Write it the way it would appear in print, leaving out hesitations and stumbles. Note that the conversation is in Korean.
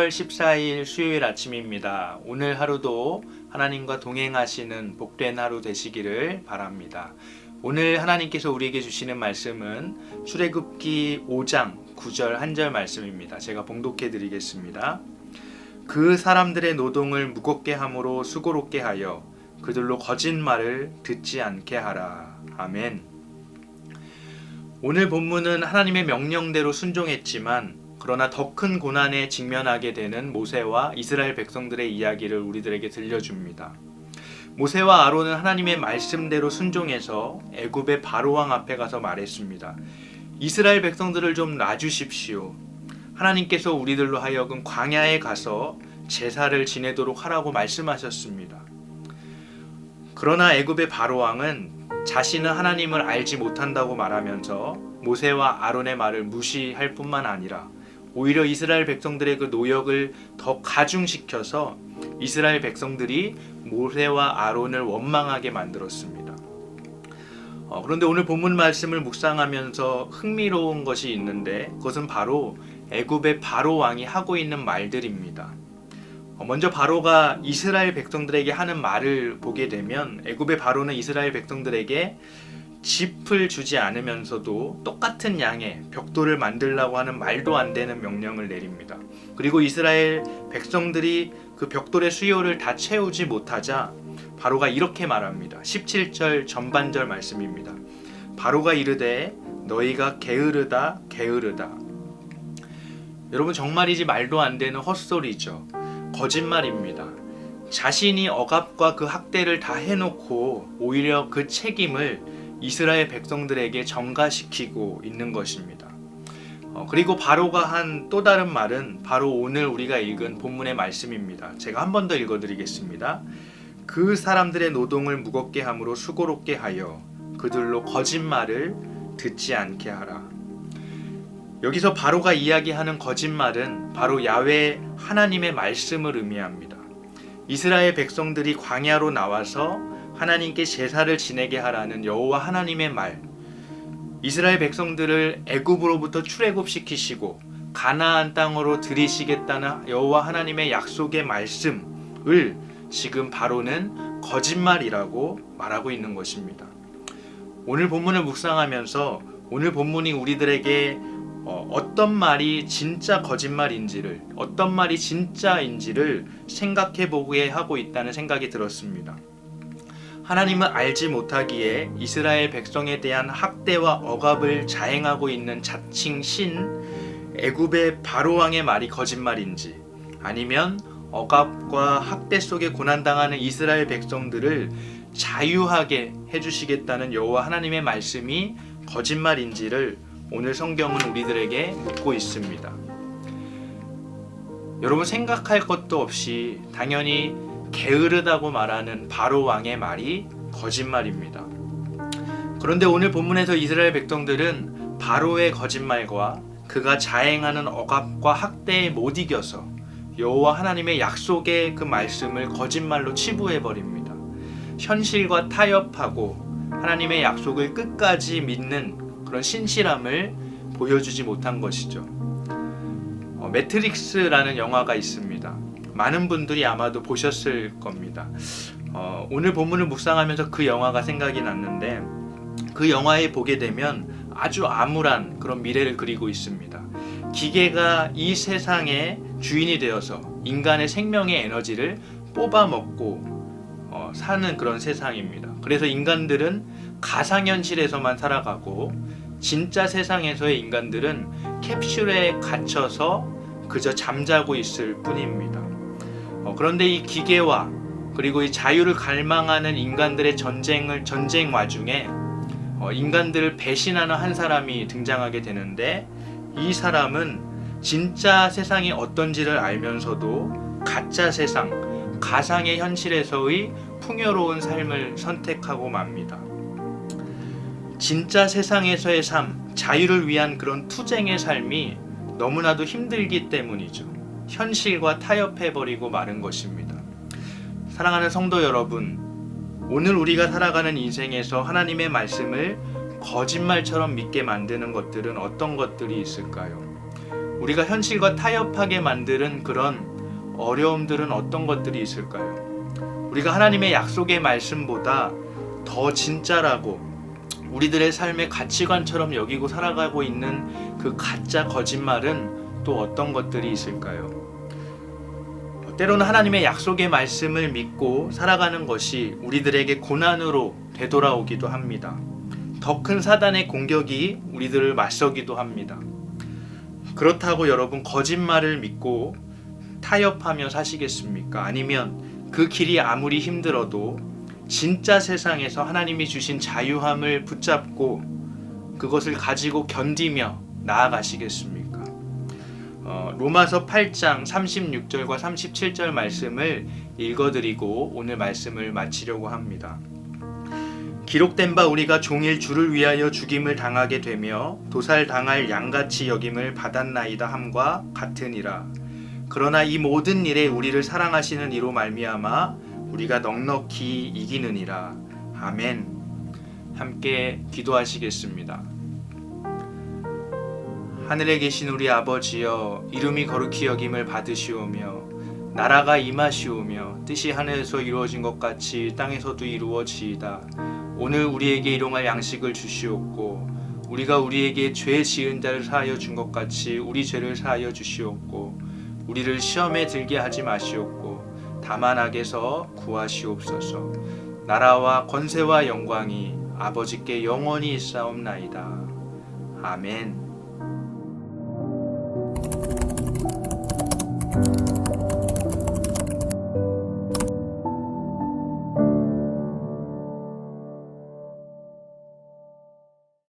10월 14일 수요일 아침입니다. 오늘 하루도 하나님과 동행하시는 복된 하루 되시기를 바랍니다. 오늘 하나님께서 우리에게 주시는 말씀은 출애굽기 5장 9절 한 절 말씀입니다. 제가 봉독해 드리겠습니다. 그 사람들의 노동을 무겁게 함으로 수고롭게 하여 그들로 거짓말을 듣지 않게 하라. 아멘. 오늘 본문은 하나님의 명령대로 순종했지만 그러나 더 큰 고난에 직면하게 되는 모세와 이스라엘 백성들의 이야기를 우리들에게 들려줍니다. 모세와 아론은 하나님의 말씀대로 순종해서 애굽의 바로왕 앞에 가서 말했습니다. 이스라엘 백성들을 좀 놔주십시오. 하나님께서 우리들로 하여금 광야에 가서 제사를 지내도록 하라고 말씀하셨습니다. 그러나 애굽의 바로왕은 자신은 하나님을 알지 못한다고 말하면서 모세와 아론의 말을 무시할 뿐만 아니라 오히려 이스라엘 백성들의 그 노역을 더 가중시켜서 이스라엘 백성들이 모세와 아론을 원망하게 만들었습니다. 그런데 오늘 본문 말씀을 묵상하면서 흥미로운 것이 있는데 그것은 바로 애굽의 바로 왕이 하고 있는 말들입니다. 먼저 바로가 이스라엘 백성들에게 하는 말을 보게 되면 애굽의 바로는 이스라엘 백성들에게 짚을 주지 않으면서도 똑같은 양의 벽돌을 만들라고 하는 말도 안 되는 명령을 내립니다. 그리고 이스라엘 백성들이 그 벽돌의 수요를 다 채우지 못하자 바로가 이렇게 말합니다. 17절 전반절 말씀입니다. 바로가 이르되 너희가 게으르다 게으르다. 여러분 정말이지 말도 안 되는 헛소리죠. 거짓말입니다. 자신이 억압과 그 학대를 다 해놓고 오히려 그 책임을 이스라엘 백성들에게 전가시키고 있는 것입니다. 그리고 바로가 한 또 다른 말은 바로 오늘 우리가 읽은 본문의 말씀입니다. 제가 한 번 더 읽어드리겠습니다. 그 사람들의 노동을 무겁게 함으로 수고롭게 하여 그들로 거짓말을 듣지 않게 하라. 여기서 바로가 이야기하는 거짓말은 바로 야훼 하나님의 말씀을 의미합니다. 이스라엘 백성들이 광야로 나와서 하나님께 제사를 지내게 하라는 여호와 하나님의 말, 이스라엘 백성들을 애굽으로부터 출애굽시키시고 가나안 땅으로 들이시겠다는 여호와 하나님의 약속의 말씀을 지금 바로는 거짓말이라고 말하고 있는 것입니다. 오늘 본문을 묵상하면서 오늘 본문이 우리들에게 어떤 말이 진짜 거짓말인지를, 어떤 말이 진짜인지를 생각해 보게 하고 있다는 생각이 들었습니다. 하나님은 알지 못하기에 이스라엘 백성에 대한 학대와 억압을 자행하고 있는 자칭 신 애굽의 바로왕의 말이 거짓말인지, 아니면 억압과 학대 속에 고난당하는 이스라엘 백성들을 자유하게 해주시겠다는 여호와 하나님의 말씀이 거짓말인지를 오늘 성경은 우리들에게 묻고 있습니다. 여러분 생각할 것도 없이 당연히 게으르다고 말하는 바로 왕의 말이 거짓말입니다. 그런데 오늘 본문에서 이스라엘 백성들은 바로의 거짓말과 그가 자행하는 억압과 학대에 못 이겨서 여호와 하나님의 약속의 그 말씀을 거짓말로 치부해 버립니다. 현실과 타협하고 하나님의 약속을 끝까지 믿는 그런 신실함을 보여주지 못한 것이죠. 매트릭스라는 영화가 있습니다. 많은 분들이 아마도 보셨을 겁니다. 오늘 본문을 묵상하면서 그 영화가 생각이 났는데 그 영화에 보게 되면 아주 암울한 그런 미래를 그리고 있습니다. 기계가 이 세상의 주인이 되어서 인간의 생명의 에너지를 뽑아먹고 사는 그런 세상입니다. 그래서 인간들은 가상현실에서만 살아가고 진짜 세상에서의 인간들은 캡슐에 갇혀서 그저 잠자고 있을 뿐입니다. 그런데 이 기계와 그리고 이 자유를 갈망하는 인간들의 전쟁 와중에 인간들을 배신하는 한 사람이 등장하게 되는데 이 사람은 진짜 세상이 어떤지를 알면서도 가짜 세상, 가상의 현실에서의 풍요로운 삶을 선택하고 맙니다. 진짜 세상에서의 삶, 자유를 위한 그런 투쟁의 삶이 너무나도 힘들기 때문이죠. 현실과 타협해버리고 마는 것입니다. 사랑하는 성도 여러분, 오늘 우리가 살아가는 인생에서 하나님의 말씀을 거짓말처럼 믿게 만드는 것들은 어떤 것들이 있을까요? 우리가 현실과 타협하게 만드는 그런 어려움들은 어떤 것들이 있을까요? 우리가 하나님의 약속의 말씀보다 더 진짜라고 우리들의 삶의 가치관처럼 여기고 살아가고 있는 그 가짜 거짓말은 또 어떤 것들이 있을까요? 때로는 하나님의 약속의 말씀을 믿고 살아가는 것이 우리들에게 고난으로 되돌아오기도 합니다. 더 큰 사단의 공격이 우리들을 맞서기도 합니다. 그렇다고 여러분 거짓말을 믿고 타협하며 사시겠습니까? 아니면 그 길이 아무리 힘들어도 진짜 세상에서 하나님이 주신 자유함을 붙잡고 그것을 가지고 견디며 나아가시겠습니까? 로마서 8장 36절과 37절 말씀을 읽어드리고 오늘 말씀을 마치려고 합니다. 기록된 바 우리가 종일 주를 위하여 죽임을 당하게 되며 도살당할 양같이 여김을 받았나이다 함과 같으니라. 그러나 이 모든 일에 우리를 사랑하시는 이로 말미암아 우리가 넉넉히 이기느니라. 아멘. 함께 기도하시겠습니다. 하늘에 계신 우리 아버지여, 이름이 거룩히 여김을 받으시오며 나라가 임하시오며 뜻이 하늘에서 이루어진 것 같이 땅에서도 이루어지이다. 오늘 우리에게 일용할 양식을 주시옵고 우리가 우리에게 죄 지은 자를 사하여 준 것 같이 우리 죄를 사하여 주시옵고 우리를 시험에 들게 하지 마시옵고 다만 악에서 구하시옵소서. 나라와 권세와 영광이 아버지께 영원히 있사옵나이다. 아멘.